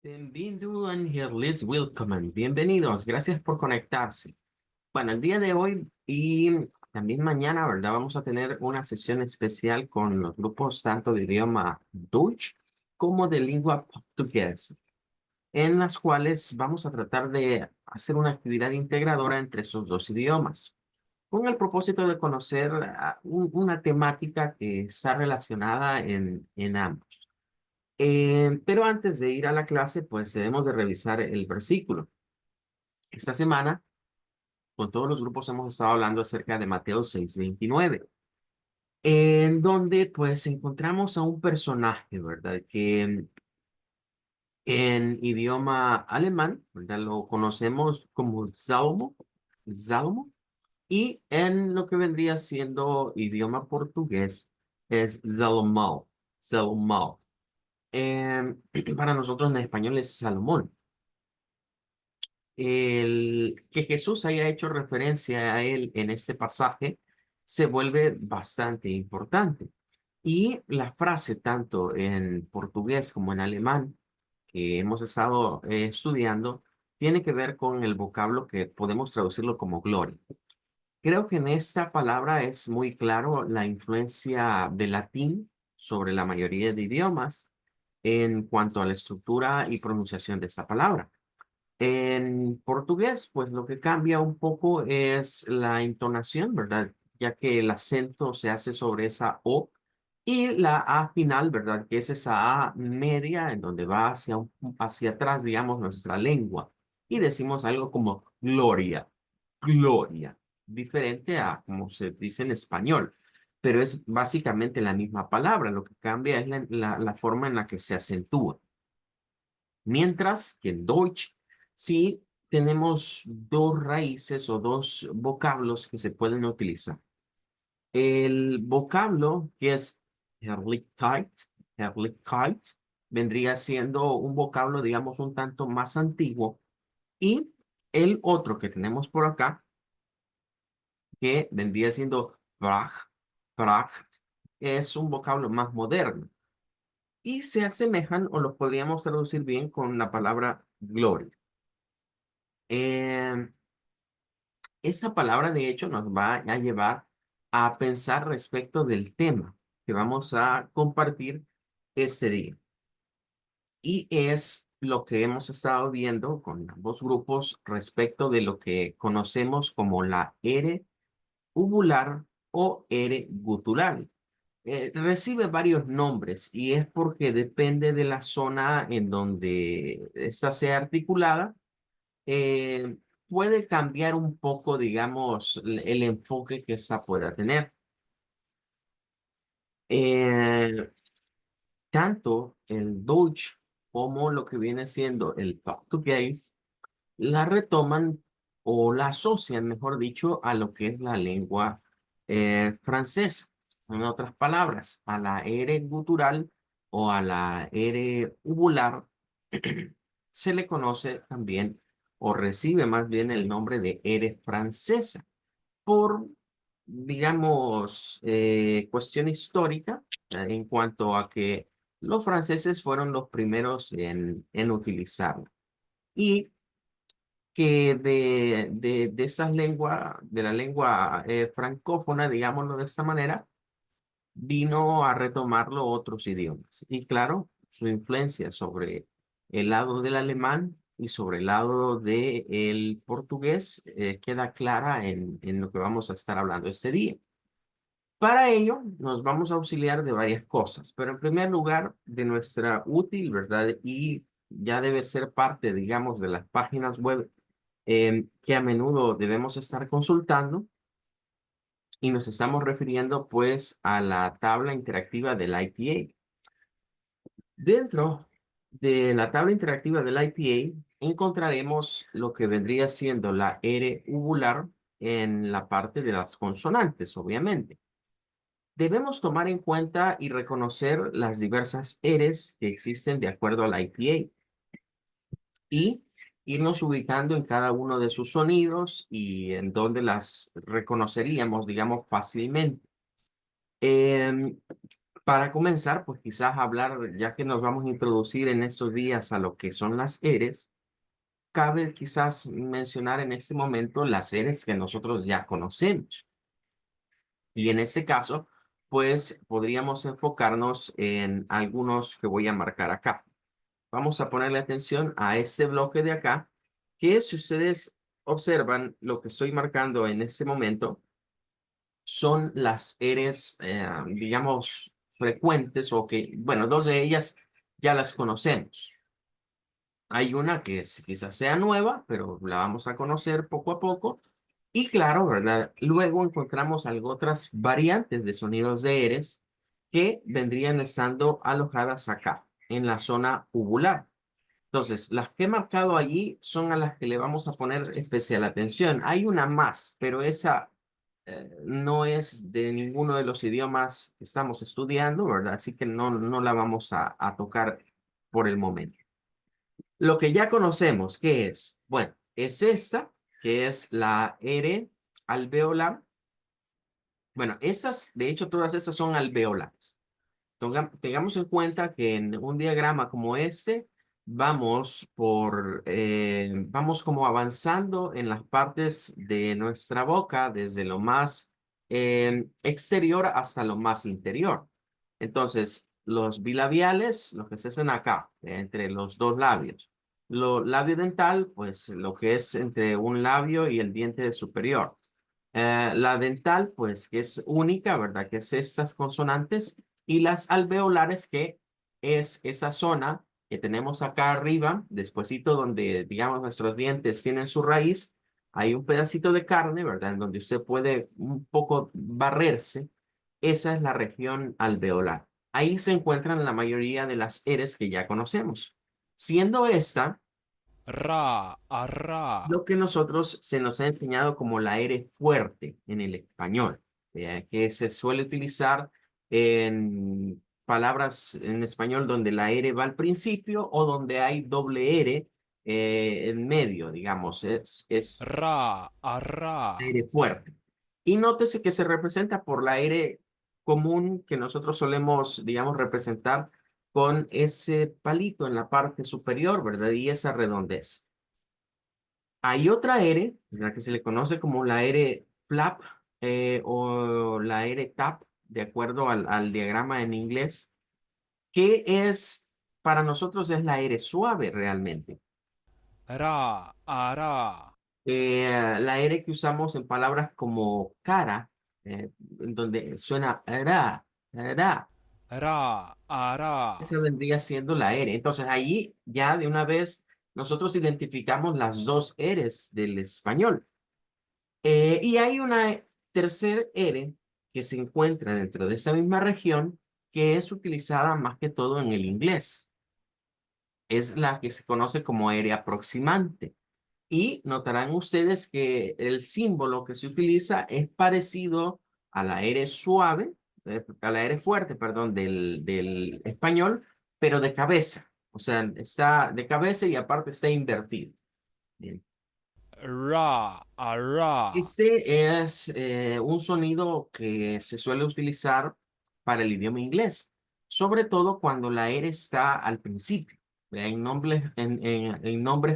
Bienvenido and herzlich willkommen. Bienvenidos, gracias por conectarse. Bueno, el día de hoy y también mañana, ¿verdad? Vamos a tener una sesión especial con los grupos tanto de idioma Deutsch como de lengua portuguesa, en las cuales vamos a tratar de hacer una actividad integradora entre esos dos idiomas, con el propósito de conocer una temática que está relacionada en ambos. Pero antes de ir a la clase, pues debemos de revisar el versículo. Esta semana, con todos los grupos hemos estado hablando acerca de Mateo 6:29, en donde pues encontramos a un personaje, ¿verdad? Que en idioma alemán, ¿verdad? Lo conocemos como Salmo, y en lo que vendría siendo idioma portugués es Salomão. Para nosotros en español es Salomón. El que Jesús haya hecho referencia a él en este pasaje se vuelve bastante importante. Y la frase, tanto en portugués como en alemán, que hemos estado estudiando, tiene que ver con el vocablo que podemos traducirlo como gloria. Creo que en esta palabra es muy claro la influencia del latín sobre la mayoría de idiomas en cuanto a la estructura y pronunciación de esta palabra. En portugués, pues lo que cambia un poco es la entonación, ¿verdad? Ya que el acento se hace sobre esa O y la A final, ¿verdad? Que es esa A media en donde va hacia atrás, digamos, nuestra lengua. Y decimos algo como gloria, gloria, diferente a como se dice en español. Pero es básicamente la misma palabra, lo que cambia es la forma en la que se acentúa. Mientras que en Deutsch sí tenemos dos raíces o dos vocablos que se pueden utilizar. El vocablo que es Herrlichkeit, Herrlichkeit, vendría siendo un vocablo, digamos, un tanto más antiguo. Y el otro que tenemos por acá, que vendría siendo Pracht, es un vocablo más moderno. Y se asemejan o los podríamos traducir bien con la palabra gloria. Eh, Esta palabra, de hecho, nos va a llevar a pensar respecto del tema que vamos a compartir este día. Y es lo que hemos estado viendo con ambos grupos respecto de lo que conocemos como la R uvular o R gutural. Recibe varios nombres y es porque depende de la zona en donde esta sea articulada. eh, Puede cambiar un poco, digamos, el enfoque que esta pueda tener. Eh, Tanto el Deutsch como lo que viene siendo el portugués la retoman o la asocian, mejor dicho, a lo que es la lengua francesa. En otras palabras, a la R gutural o a la R uvular se le conoce también o recibe más bien el nombre de R francesa por, digamos, cuestión histórica en cuanto a que los franceses fueron los primeros en utilizarlo. Y que de esas lenguas, de la lengua francófona, digámoslo de esta manera, vino a retomarlo otros idiomas. Y claro, su influencia sobre el lado del alemán y sobre el lado del portugués queda clara en lo que vamos a estar hablando este día. Para ello, nos vamos a auxiliar de varias cosas, pero en primer lugar, de nuestra útil, ¿verdad? Y ya debe ser parte, digamos, de las páginas web que a menudo debemos estar consultando y nos estamos refiriendo pues a la tabla interactiva del IPA. Dentro de la tabla interactiva del IPA encontraremos lo que vendría siendo la R uvular en la parte de las consonantes, obviamente. Debemos tomar en cuenta y reconocer las diversas Rs que existen de acuerdo al IPA y irnos ubicando en cada uno de sus sonidos y en donde las reconoceríamos, digamos, fácilmente. Em, Para comenzar, pues quizás hablar, ya que nos vamos a introducir en estos días a lo que son las eres, cabe quizás mencionar en este momento las eres que nosotros ya conocemos. Y en este caso, pues podríamos enfocarnos en algunos que voy a marcar acá. Vamos a ponerle atención a este bloque de acá, que si ustedes observan lo que estoy marcando en este momento, son las eres, digamos, frecuentes o que, bueno, dos de ellas ya las conocemos. Hay una que quizás sea nueva, pero la vamos a conocer poco a poco. Y claro, ¿verdad? Luego encontramos algo otras variantes de sonidos de eres que vendrían estando alojadas acá, en la zona uvular. Entonces, las que he marcado allí son a las que le vamos a poner especial atención. Hay una más, pero esa no es de ninguno de los idiomas que estamos estudiando, ¿verdad? Así que no la vamos a tocar por el momento. Lo que ya conocemos, ¿qué es? Bueno, es esta, que es la R alveolar. Bueno, estas, de hecho, todas estas son alveolares. Tengamos en cuenta que en un diagrama como este, vamos como avanzando en las partes de nuestra boca, desde lo más exterior hasta lo más interior. Entonces, los bilabiales, lo que se hacen acá, entre los dos labios. Lo labio dental, pues lo que es entre un labio y el diente superior. La dental, pues que es única, ¿verdad? Que es estas consonantes y las alveolares, que es esa zona que tenemos acá arriba, despuesito donde, digamos, nuestros dientes tienen su raíz, hay un pedacito de carne, ¿verdad? En donde usted puede un poco barrerse. Esa es la región alveolar. Ahí se encuentran la mayoría de las eres que ya conocemos. Siendo esta Ra, arra. lo que nosotros se nos ha enseñado como la R fuerte en el español, que se suele utilizar en palabras en español donde la R va al principio o donde hay doble R en medio, digamos, es Ra, arra. R fuerte. Y nótese que se representa por la R común que nosotros solemos, digamos, representar con ese palito en la parte superior, ¿verdad? Y esa redondez. Hay otra R, la que se le conoce como la R flap o la R tap, de acuerdo al diagrama en inglés, que es, para nosotros es la R suave realmente. Ra, ara. La R que usamos en palabras como cara, en donde suena ra, Ra, ara. esa vendría siendo la R. Entonces allí ya de una vez nosotros identificamos las dos Rs del español. Y hay una tercer R que se encuentra dentro de esa misma región que es utilizada más que todo en el inglés. Es la que se conoce como R aproximante. Y notarán ustedes que el símbolo que se utiliza es parecido a la R suave, a la R fuerte, perdón, del español, pero de cabeza. O sea, está de cabeza y aparte está invertido. Bien. Ra, ara. Este es un sonido que se suele utilizar para el idioma inglés, sobre todo cuando la R está al principio. En nombres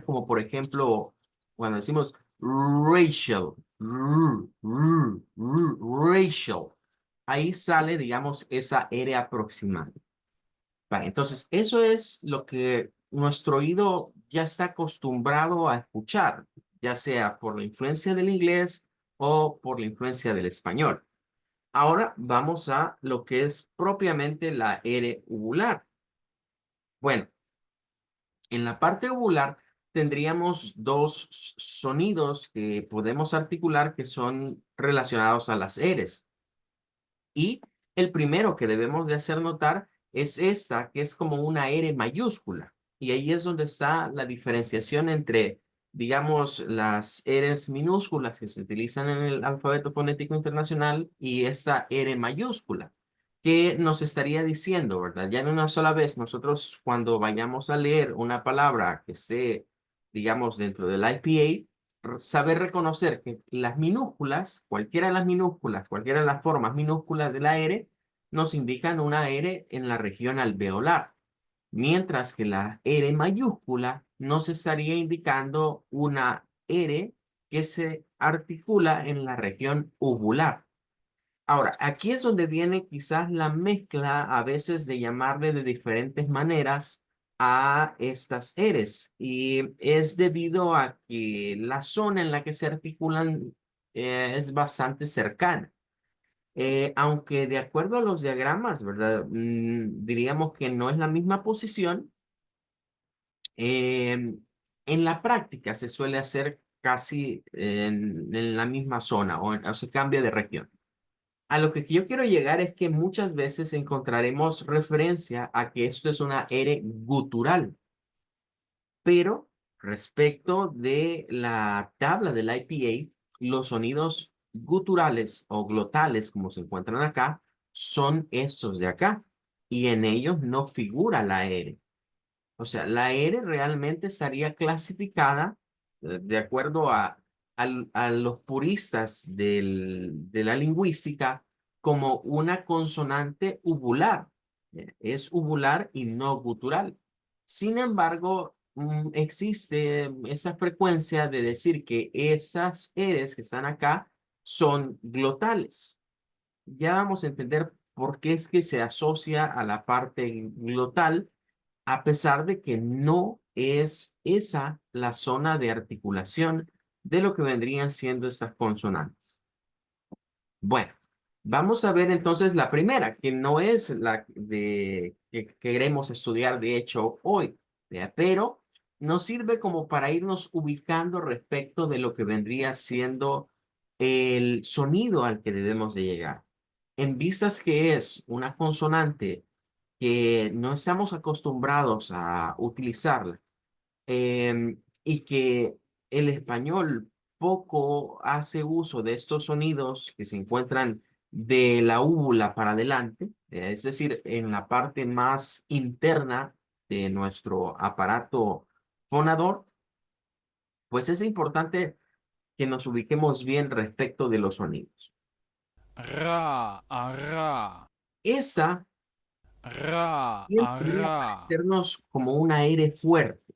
como, por ejemplo, cuando decimos Rachel, Rachel, ahí sale, digamos, esa R aproximada. Vale, entonces, eso es lo que nuestro oído ya está acostumbrado a escuchar, ya sea por la influencia del inglés o por la influencia del español. Ahora vamos a lo que es propiamente la R uvular. Bueno, en la parte uvular tendríamos dos sonidos que podemos articular que son relacionados a las Rs. Y el primero que debemos de hacer notar es esta, que es como una R mayúscula. Y ahí es donde está la diferenciación entre, digamos, las Rs minúsculas que se utilizan en el alfabeto fonético internacional y esta R mayúscula, que nos estaría diciendo, ¿verdad? Ya en una sola vez, nosotros cuando vayamos a leer una palabra que esté, digamos, dentro del IPA, saber reconocer que las minúsculas, cualquiera de las minúsculas, cualquiera de las formas minúsculas de la R, nos indican una R en la región alveolar, mientras que la R mayúscula nos estaría indicando una R que se articula en la región uvular. Ahora, aquí es donde viene quizás la mezcla a veces de llamarle de diferentes maneras a estas eres y es debido a que la zona en la que se articulan es bastante cercana. Aunque de acuerdo a los diagramas, ¿verdad? Diríamos que no es la misma posición. En la práctica se suele hacer casi en la misma zona o se cambia de región. A lo que yo quiero llegar es que muchas veces encontraremos referencia a que esto es una R gutural, pero respecto de la tabla del IPA, los sonidos guturales o glotales, como se encuentran acá, son estos de acá, y en ellos no figura la R. O sea, la R realmente estaría clasificada de acuerdo a los puristas de la lingüística como una consonante uvular. Es uvular y no gutural. Sin embargo, existe esa frecuencia de decir que esas R's que están acá son glotales. Ya vamos a entender por qué es que se asocia a la parte glotal a pesar de que no es esa la zona de articulación de lo que vendrían siendo esas consonantes. Bueno, vamos a ver entonces la primera, que no es la de que queremos estudiar de hecho hoy, ¿ya? Pero nos sirve como para irnos ubicando respecto de lo que vendría siendo el sonido al que debemos de llegar. En vistas que es una consonante que no estamos acostumbrados a utilizarla y que el español poco hace uso de estos sonidos que se encuentran de la úvula para adelante, es decir, en la parte más interna de nuestro aparato fonador, pues es importante que nos ubiquemos bien respecto de los sonidos. Ra, arra. Esta Ra, tiende a arra. parecernos como una R fuerte.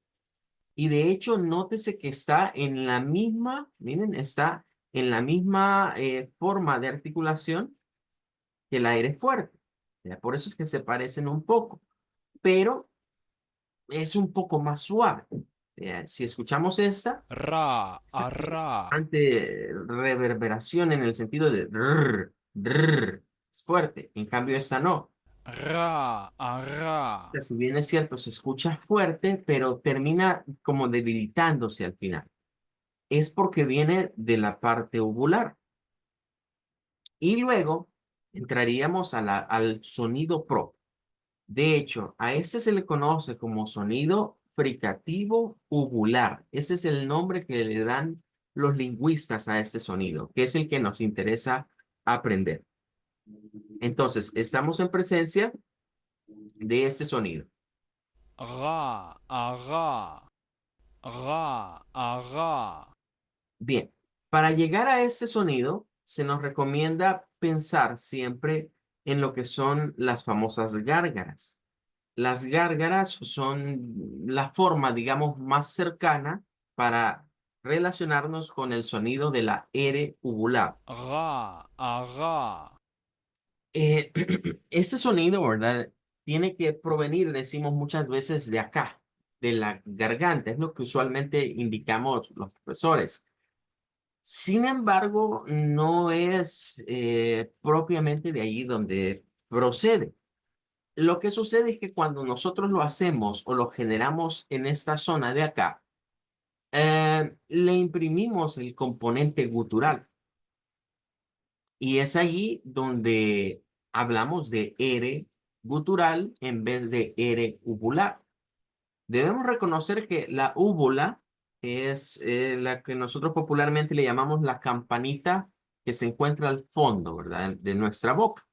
Y de hecho, nótese que está en la misma, miren, está en la misma forma de articulación que el aire fuerte. Ya, por eso es que se parecen un poco, pero es un poco más suave. Si escuchamos esta, Ra, esta tiene arra. bastante reverberación en el sentido de drrr, drrr, es fuerte. En cambio, esta no. Ra, arra. Si bien es cierto, se escucha fuerte, pero termina como debilitándose al final. Es porque viene de la parte uvular. Y luego entraríamos al sonido propio. De hecho, a este se le conoce como sonido fricativo uvular. Ese es el nombre que le dan los lingüistas a este sonido, que es el que nos interesa aprender. Entonces, estamos en presencia de este sonido. Ra, arra. Ra, arra. Bien, para llegar a este sonido, se nos recomienda pensar siempre en lo que son las famosas gárgaras. Las gárgaras son la forma, digamos, más cercana para relacionarnos con el sonido de la R uvular. Ra, arra. Eh, este sonido, ¿verdad? Tiene que provenir, decimos muchas veces, de acá, de la garganta. Es lo que usualmente indicamos los profesores. Sin embargo, no es propiamente de ahí donde procede. Lo que sucede es que cuando nosotros lo hacemos o lo generamos en esta zona de acá, le imprimimos el componente gutural y es allí donde hablamos de R gutural en vez de R uvular. Debemos reconocer que la úvula es la que nosotros popularmente le llamamos la campanita que se encuentra al fondo, ¿verdad? De nuestra boca.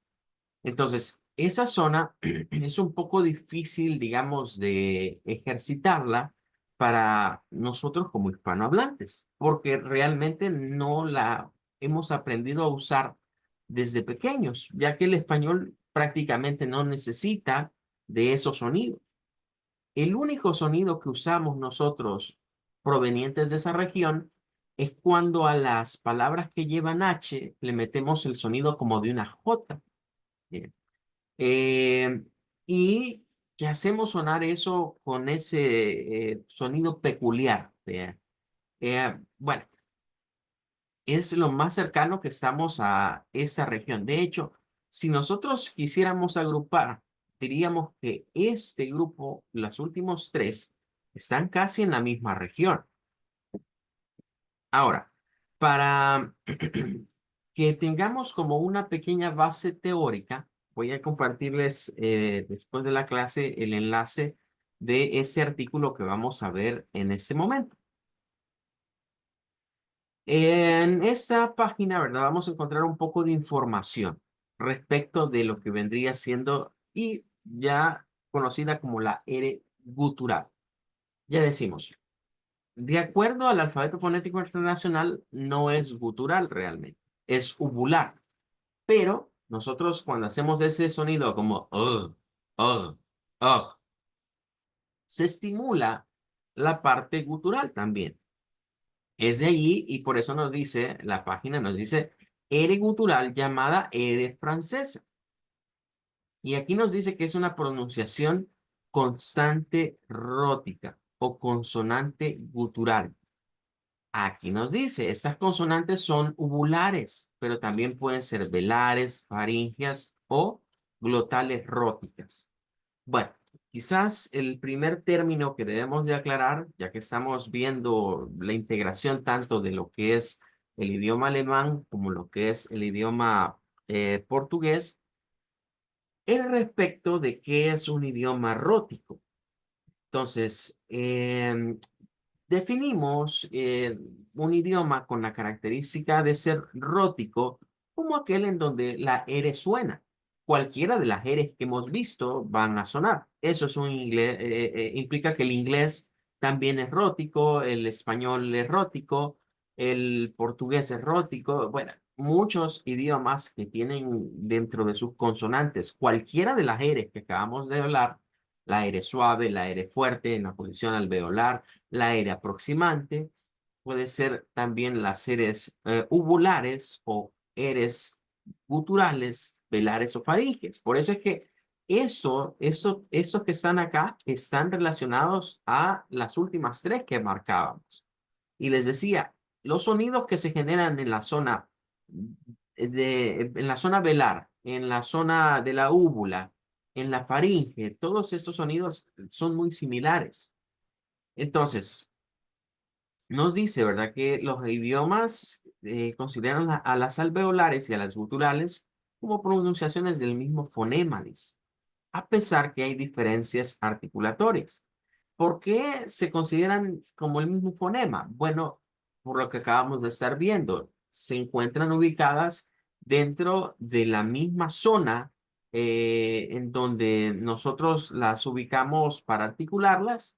Entonces, esa zona es un poco difícil, digamos, de ejercitarla para nosotros como hispanohablantes, porque realmente no la hemos aprendido a usar desde pequeños, ya que el español prácticamente no necesita de esos sonidos. El único sonido que usamos nosotros provenientes de esa región es cuando a las palabras que llevan H le metemos el sonido como de una J. Bien. Eh, y que hacemos sonar eso con ese sonido peculiar. Bien. Bueno, es lo más cercano que estamos a esta región. De hecho, si nosotros quisiéramos agrupar, diríamos que este grupo, los últimos tres, están casi en la misma región. Ahora, para que tengamos como una pequeña base teórica, voy a compartirles después de la clase el enlace de ese artículo que vamos a ver en este momento. En esta página, ¿verdad? Vamos a encontrar un poco de información respecto de lo que vendría siendo y ya conocida como la R gutural. Ya decimos, de acuerdo al alfabeto fonético internacional, no es gutural realmente, es uvular. Pero nosotros cuando hacemos ese sonido como ugh, ugh, se estimula la parte gutural también. Es de allí y por eso nos dice, la página nos dice, R gutural llamada R francesa. Y aquí nos dice que es una pronunciación constante rótica o consonante gutural. Aquí nos dice, estas consonantes son uvulares, pero también pueden ser velares, faringias o glotales róticas. Bueno, quizás el primer término que debemos de aclarar, ya que estamos viendo la integración tanto de lo que es el idioma alemán como lo que es el idioma portugués, es respecto de qué es un idioma rótico. Entonces, definimos un idioma con la característica de ser rótico como aquel en donde la R suena. Cualquiera de las R's que hemos visto van a sonar. Eso es un inglés, implica que el inglés también es rótico, el español es rótico, el portugués es rótico. Bueno, muchos idiomas que tienen dentro de sus consonantes cualquiera de las R's que acabamos de hablar, la R suave, la R fuerte en la posición alveolar, la R aproximante, puede ser también las Rs uvulares o Rs guturales, velares o faringes. Por eso es que estos que están acá están relacionados a las últimas tres que marcábamos. Y les decía, los sonidos que se generan en la zona en la zona velar, en la zona de la úvula, en la faringe, todos estos sonidos son muy similares. Entonces, nos dice, ¿verdad?, que los idiomas consideran a las alveolares y a las guturales como pronunciaciones del mismo fonema, dice, a pesar que hay diferencias articulatorias. ¿Por qué se consideran como el mismo fonema? Bueno, por lo que acabamos de estar viendo, se encuentran ubicadas dentro de la misma zona en donde nosotros las ubicamos para articularlas,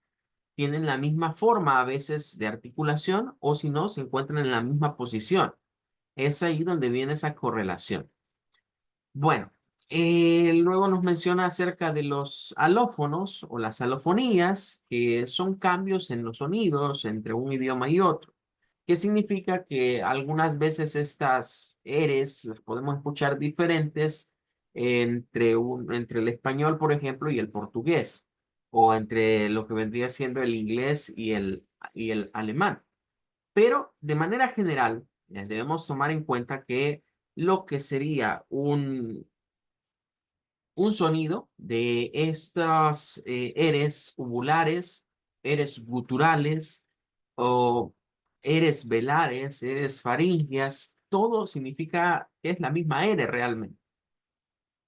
tienen la misma forma a veces de articulación o si no, se encuentran en la misma posición. Es ahí donde viene esa correlación. Bueno, luego nos menciona acerca de los alófonos o las alofonías, que son cambios en los sonidos entre un idioma y otro, que significa que algunas veces estas eres las podemos escuchar diferentes entre el español, por ejemplo, y el portugués, o entre lo que vendría siendo el inglés y el alemán. Pero de manera general, debemos tomar en cuenta que lo que sería un sonido de estas eres uvulares, eres guturales o eres velares, eres faringias, todo significa que es la misma R realmente.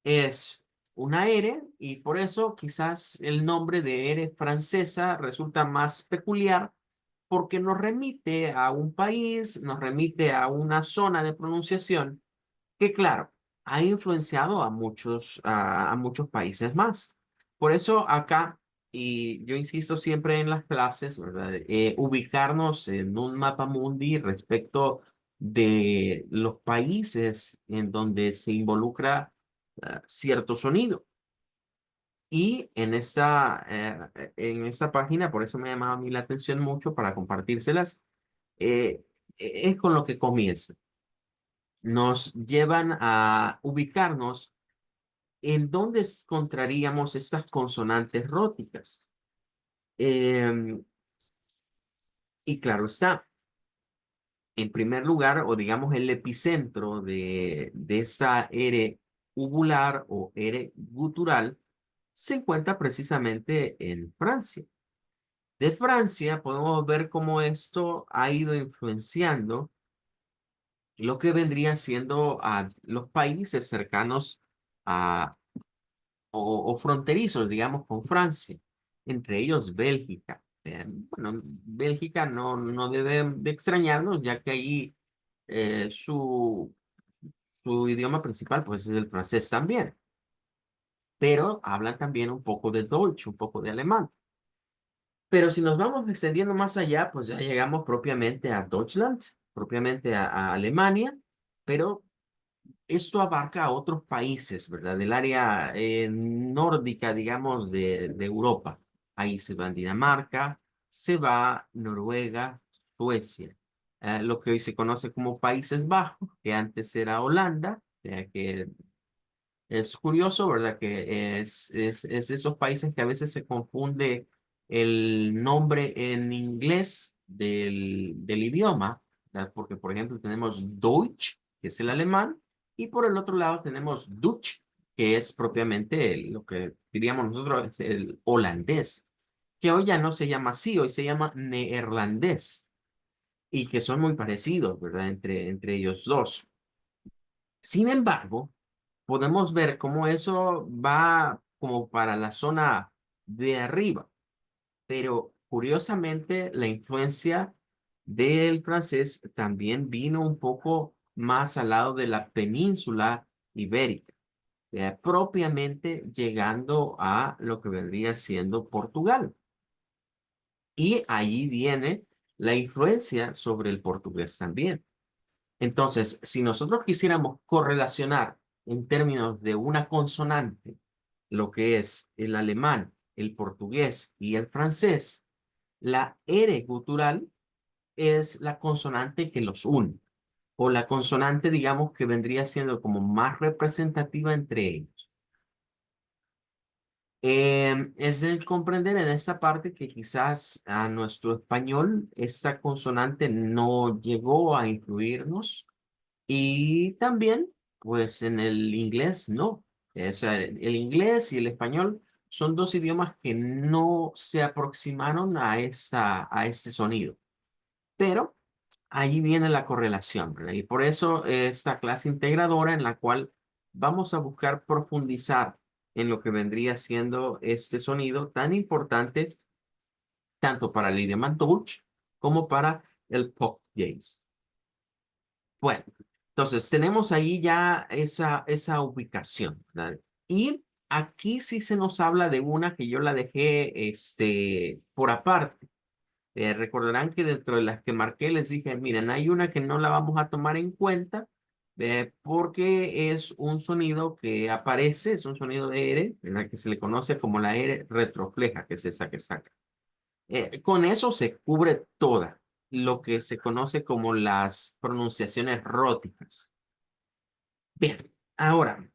Es una R y por eso quizás el nombre de R francesa resulta más peculiar porque nos remite a un país, nos remite a una zona de pronunciación que claro, ha influenciado a muchos países más. Por eso acá, y yo insisto siempre en las clases, ¿verdad? Ubicarnos en un mapa mundi respecto de los países en donde se involucra cierto sonido. Y en esta página, por eso me ha llamado a mí la atención mucho para compartírselas, eh, es con lo que comienza. Nos llevan a ubicarnos en dónde encontraríamos estas consonantes róticas. Em, y claro está, en primer lugar, o digamos el epicentro de esa R uvular o R gutural, se encuentra precisamente en Francia. De Francia podemos ver cómo esto ha ido influenciando lo que vendría siendo a los países cercanos a, o fronterizos, digamos, con Francia, entre ellos Bélgica. Bueno, Bélgica no debe de extrañarnos, ya que allí su idioma principal pues es el francés también, pero hablan también un poco de Deutsch, un poco de alemán. Pero si nos vamos extendiendo más allá, pues ya llegamos propiamente a Deutschland, propiamente a Alemania, pero esto abarca a otros países, ¿verdad? Del área nórdica, digamos, de Europa. Ahí se va Dinamarca, se va Noruega, Suecia, lo que hoy se conoce como Países Bajos, que antes era Holanda, que es curioso, ¿verdad? Que es esos países que a veces se confunde el nombre en inglés del idioma, ¿verdad? Porque, por ejemplo, tenemos Deutsch, que es el alemán, y por el otro lado tenemos Dutch, que es propiamente lo que diríamos nosotros es el holandés, que hoy ya no se llama así, hoy se llama neerlandés, y que son muy parecidos, ¿verdad? Entre ellos dos. Sin embargo, podemos ver cómo eso va como para la zona de arriba, pero curiosamente la influencia del francés también vino un poco más al lado de la península ibérica, propiamente llegando a lo que vendría siendo Portugal. Y ahí viene la influencia sobre el portugués también. Entonces, si nosotros quisiéramos correlacionar en términos de una consonante lo que es el alemán, el portugués y el francés, la R gutural es la consonante que los une, o la consonante, digamos, que vendría siendo como más representativa entre ellos. Es de comprender en esta parte que quizás a nuestro español esta consonante no llegó a influirnos. Y también, pues en el inglés no. O sea, el inglés y el español son dos idiomas que no se aproximaron a este sonido. Pero ahí viene la correlación, ¿verdad? Y por eso esta clase integradora en la cual vamos a buscar profundizar en lo que vendría siendo este sonido tan importante tanto para el idioma Dutch como para el pop gaze. Bueno, entonces tenemos ahí ya esa ubicación, ¿verdad? Y aquí sí se nos habla de una que yo la dejé por aparte. Recordarán que dentro de las que marqué les dije, miren, hay una que no la vamos a tomar en cuenta porque es un sonido que aparece, es un sonido de R, ¿verdad? Que se le conoce como la R retrofleja, que es esta que está acá. Con eso se cubre toda lo que se conoce como las pronunciaciones róticas. Bien, ahora,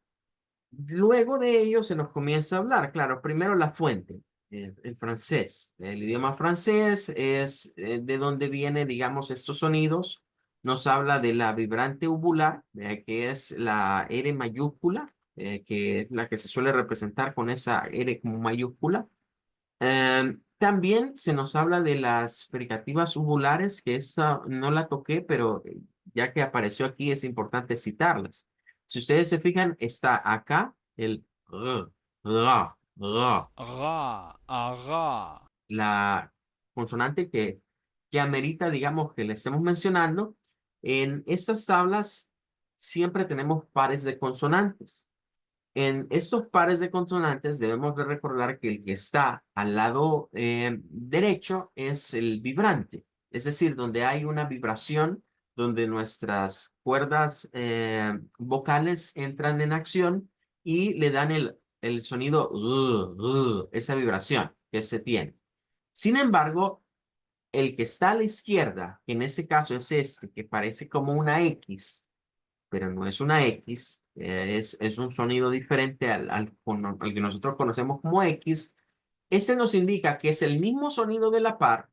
luego de ello se nos comienza a hablar, claro, primero la fuente, el francés. El idioma francés es de donde viene, digamos, estos sonidos. Nos habla de la vibrante uvular, que es la R mayúscula, que es la que se suele representar con esa R como mayúscula. También se nos habla de las fricativas uvulares, que esa no la toqué, pero ya que apareció aquí es importante citarlas. Si ustedes se fijan, está acá el Ra, ara. la consonante que amerita, digamos, que le estemos mencionando. En estas tablas siempre tenemos pares de consonantes. En estos pares de consonantes debemos de recordar que el que está al lado derecho es el vibrante, es decir, donde hay una vibración, donde nuestras cuerdas vocales entran en acción y le dan el sonido esa vibración que se tiene. Sin embargo, el que está a la izquierda, que en ese caso es este, que parece como una X, pero no es una X, es un sonido diferente al que nosotros conocemos como X. Este nos indica que es el mismo sonido de la par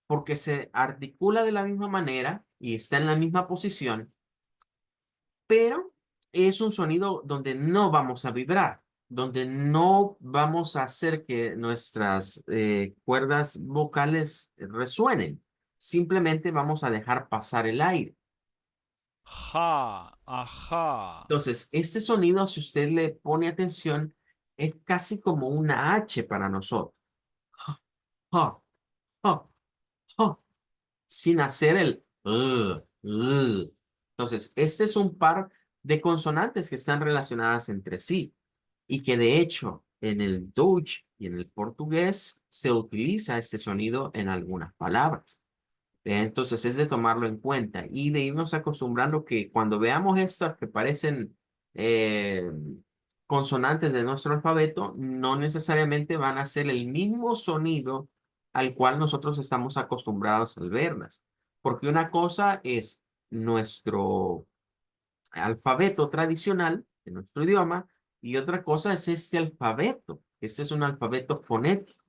porque se articula de la misma manera y está en la misma posición, pero es un sonido donde no vamos a vibrar, donde no vamos a hacer que nuestras cuerdas vocales resuenen. Simplemente vamos a dejar pasar el aire. Ja, ajá. Entonces, este sonido, si usted le pone atención, es casi como una H para nosotros. Ja, ja, ja, ja, sin hacer el Entonces, este es un par de consonantes que están relacionadas entre sí y que de hecho en el Dutch y en el portugués se utiliza este sonido en algunas palabras. Entonces es de tomarlo en cuenta y de irnos acostumbrando que cuando veamos estas que parecen eh, consonantes de nuestro alfabeto, no necesariamente van a ser el mismo sonido al cual nosotros estamos acostumbrados al verlas. Porque una cosa es nuestro alfabeto tradicional de nuestro idioma y otra cosa es este alfabeto. Este es un alfabeto fonético.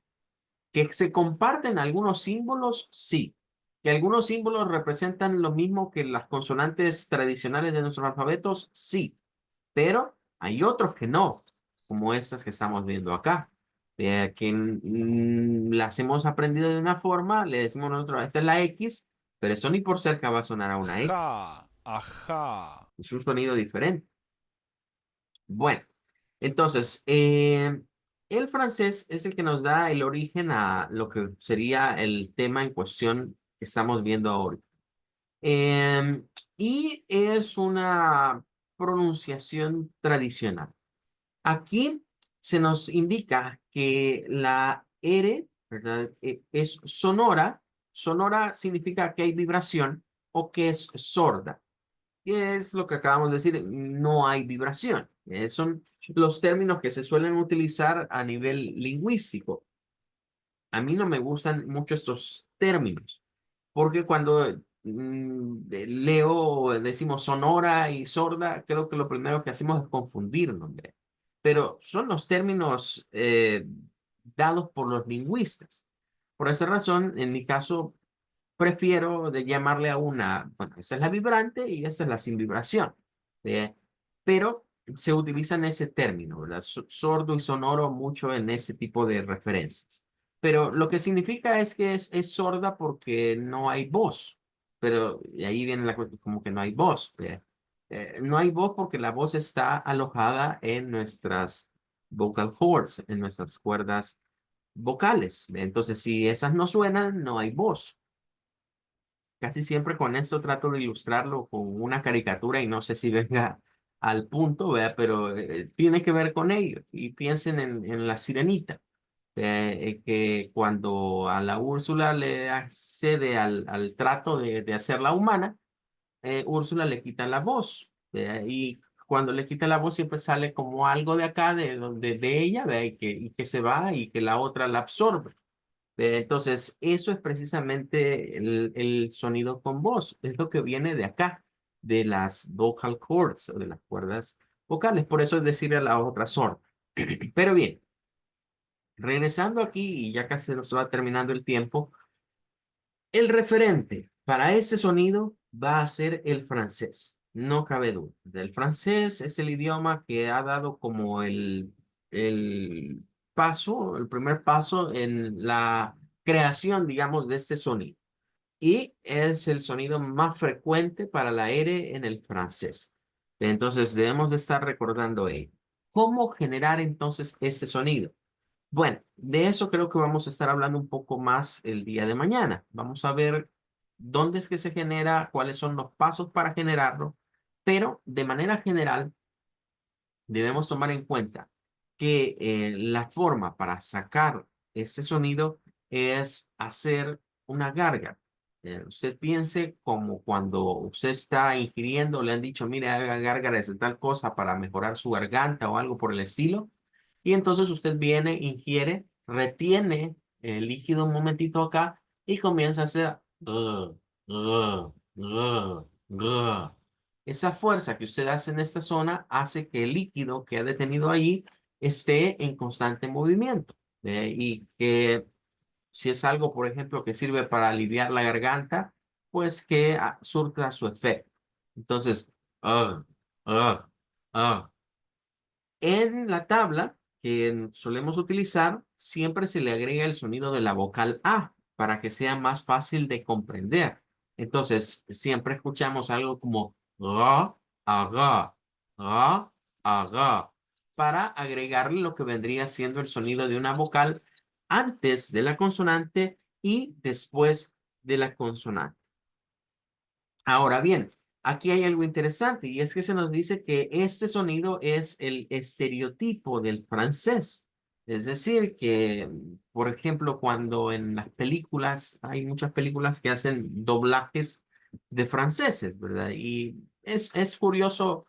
Que se comparten algunos símbolos, sí. Que algunos símbolos representan lo mismo que las consonantes tradicionales de nuestros alfabetos, sí. Pero hay otros que no, como estas que estamos viendo acá. Que las hemos aprendido de una forma, le decimos nosotros, esta es la X, pero eso ni por cerca va a sonar a una X. Ja, ajá. Es un sonido diferente. Bueno, entonces, el francés es el que nos da el origen a lo que sería el tema en cuestión que estamos viendo ahora. Em, y es una pronunciación tradicional. Aquí se nos indica que la R, ¿verdad? Es sonora. Sonora significa que hay vibración o que es sorda. ¿Qué es lo que acabamos de decir? No hay vibración. Son los términos que se suelen utilizar a nivel lingüístico. A mí no me gustan mucho estos términos, porque cuando leo o decimos sonora y sorda, creo que lo primero que hacemos es confundirnos. ¿Ve? Pero son los términos dados por los lingüistas. Por esa razón, en mi caso, prefiero de llamarle a una, bueno, esta es la vibrante y esta es la sin vibración. ¿Eh? Pero se utilizan ese término, ¿verdad? Sordo y sonoro mucho en ese tipo de referencias. Pero lo que significa es que es sorda porque no hay voz. Pero y ahí viene la cuestión, como que no hay voz. No hay voz porque la voz está alojada en nuestras vocal cords, en nuestras cuerdas vocales. Entonces, si esas no suenan, no hay voz. Casi siempre con esto trato de ilustrarlo con una caricatura y no sé si venga al punto, ¿verdad? Pero tiene que ver con ello. Y piensen en la sirenita, que cuando a la Úrsula le accede al trato de hacerla humana, Úrsula le quita la voz. Y cuando le quita la voz siempre sale como algo de acá, de donde de ella, ¿verdad? Y que se va y que la otra la absorbe. Entonces, eso es precisamente el sonido con voz, es lo que viene de acá, de las vocal cords o de las cuerdas vocales, por eso es decir a la otra sorda. Pero bien, regresando aquí, y ya casi nos va terminando el tiempo, el referente para este sonido va a ser el francés, no cabe duda. El francés es el idioma que ha dado como el paso, el primer paso en la creación, digamos, de este sonido. Y es el sonido más frecuente para la R en el francés. Entonces debemos de estar recordando ello. ¿Cómo generar entonces este sonido? Bueno, de eso creo que vamos a estar hablando un poco más el día de mañana. Vamos a ver dónde es que se genera, cuáles son los pasos para generarlo, pero de manera general debemos tomar en cuenta que la forma para sacar este sonido es hacer una gárgara. Usted piense como cuando usted está ingiriendo, le han dicho, mire, haga gárgaras de tal cosa para mejorar su garganta o algo por el estilo. Y entonces usted viene, ingiere, retiene el líquido un momentito acá y comienza a hacer esa fuerza que usted hace en esta zona hace que el líquido que ha detenido ahí esté en constante movimiento. Y que si es algo, por ejemplo, que sirve para aliviar la garganta, pues que surta su efecto. Entonces, ugh, ugh, ugh. En la tabla que solemos utilizar, siempre se le agrega el sonido de la vocal A para que sea más fácil de comprender. Entonces, siempre escuchamos algo como ga, aga, ga, aga, para agregarle lo que vendría siendo el sonido de una vocal antes de la consonante y después de la consonante. Ahora bien, aquí hay algo interesante y es que se nos dice que este sonido es el estereotipo del francés. Es decir, que, por ejemplo, cuando en las películas, hay muchas películas que hacen doblajes de franceses, ¿verdad? Y es curioso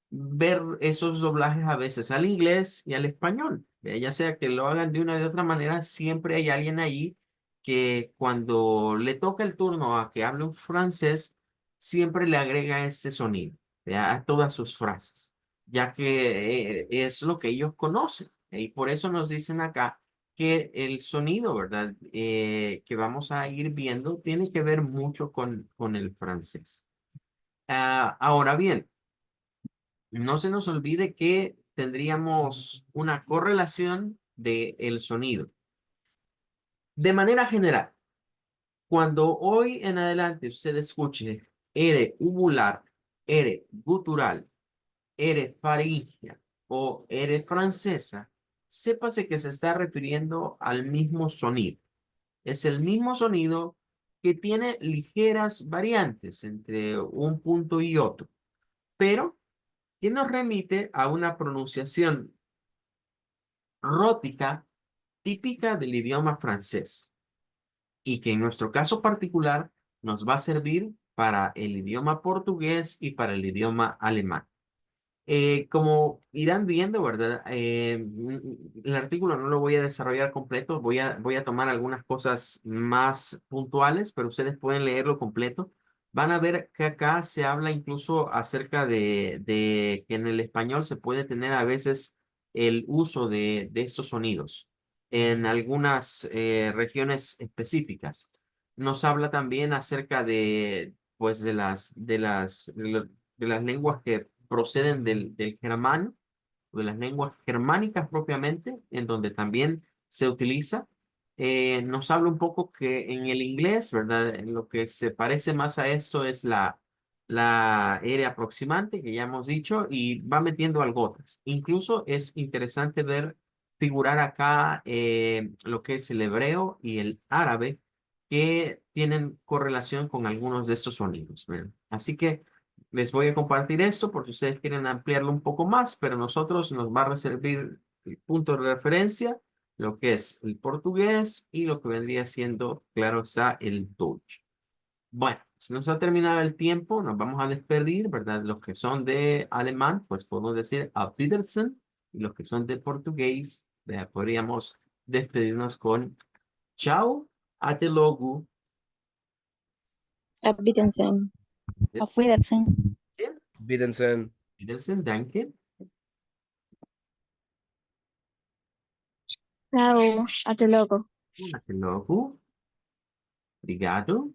ver esos doblajes a veces al inglés y al español. Ya sea que lo hagan de una de otra manera, siempre hay alguien allí que cuando le toca el turno a que hable un francés, siempre le agrega este sonido, ¿ya? A todas sus frases, ya que es lo que ellos conocen. Y por eso nos dicen acá que el sonido, ¿verdad? Que vamos a ir viendo tiene que ver mucho con el francés. Ahora bien, no se nos olvide que tendríamos una correlación del sonido. De manera general, cuando hoy en adelante usted escuche R uvular, R gutural, R faríngea o R francesa, sépase que se está refiriendo al mismo sonido. Es el mismo sonido que tiene ligeras variantes entre un punto y otro, pero que nos remite a una pronunciación rótica típica del idioma francés y que en nuestro caso particular nos va a servir para el idioma portugués y para el idioma alemán. Como irán viendo, ¿verdad? El artículo no lo voy a desarrollar completo, voy a tomar algunas cosas más puntuales, pero ustedes pueden leerlo completo. Van a ver que acá se habla incluso acerca de que en el español se puede tener a veces el uso de estos sonidos en algunas regiones específicas. Nos habla también acerca de, pues, de las lenguas que proceden del germán, de las lenguas germánicas propiamente, en donde también se utiliza. Nos habla un poco que en el inglés, ¿verdad? En lo que se parece más a esto es la R aproximante, que ya hemos dicho, y va metiendo algotas. Incluso es interesante ver figurar acá lo que es el hebreo y el árabe, que tienen correlación con algunos de estos sonidos, ¿verdad? Así que les voy a compartir esto porque ustedes quieren ampliarlo un poco más, pero nosotros nos va a servir el punto de referencia, lo que es el portugués y lo que vendría siendo, claro está, el Deutsch. Bueno, se nos ha terminado el tiempo, nos vamos a despedir, ¿verdad? Los que son de alemán, pues podemos decir Auf Wiedersehen, y los que son de portugués, podríamos despedirnos con Chao, hasta luego. Auf Wiedersehen. Auf Wiedersehen. Wiedersehen. Wiedersehen, danke. Ciao. Hasta luego. Hasta luego. Obrigado.